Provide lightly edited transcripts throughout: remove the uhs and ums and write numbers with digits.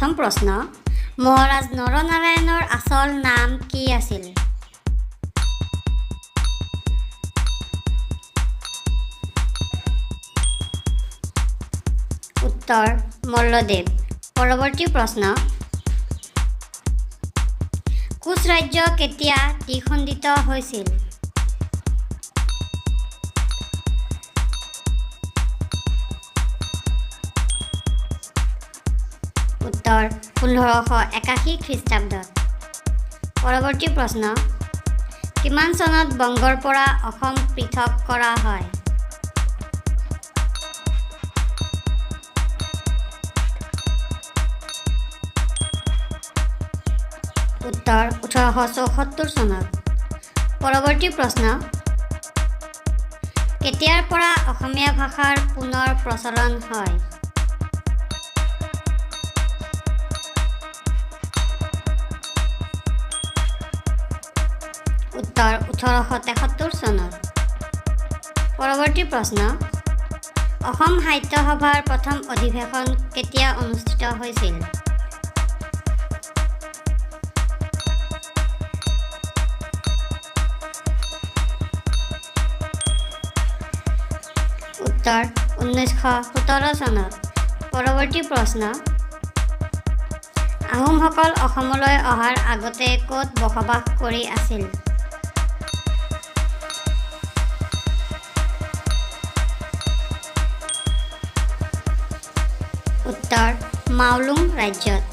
প্ৰথম প্ৰশ্ন মহাৰাজ নৰনাৰায়ণৰ আচল নাম কি আছিল? উত্তৰ মল্লদেৱ। পৰৱৰ্তী প্ৰশ্ন কোচ ৰাজ্য কেতিয়া দ্বিখণ্ডিত হৈছিল? উত্তৰ 1581 খ্ৰীষ্টাব্দত। পৰৱৰ্তী প্ৰশ্ন কিমান চনত বংগৰ পৰা অসম পৃথক কৰা হয়? উত্তৰ 1874 চনত। পৰৱৰ্তী প্ৰশ্ন কেতিয়াৰ পৰা অসমীয়া ভাষাৰ পুনৰ প্ৰচলন হয়? উত্তৰ 1873 চনত। পৰৱৰ্তী প্ৰশ্ন অসম সাহিত্য সভাৰ প্ৰথম অধিৱেশন কেতিয়া অনুষ্ঠিত হৈছিল? উত্তৰ 1917 চনত। পৰৱৰ্তী প্ৰশ্ন আহোমসকল অসমলৈ অহাৰ আগতে ক'ত বসবাস কৰি আছিল? উত্তৰ মাওলুং ৰাজ্যত।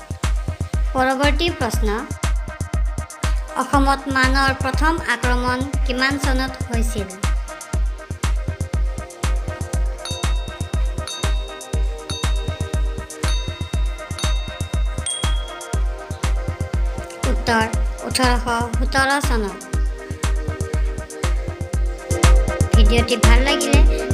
পৰৱৰ্তী প্ৰশ্ন অসমত মানৰ প্ৰথম আক্ৰমণ কিমান চনত হৈছিল? উত্তৰ 1817 চনত। ভিডিঅ'টি ভাল লাগিলে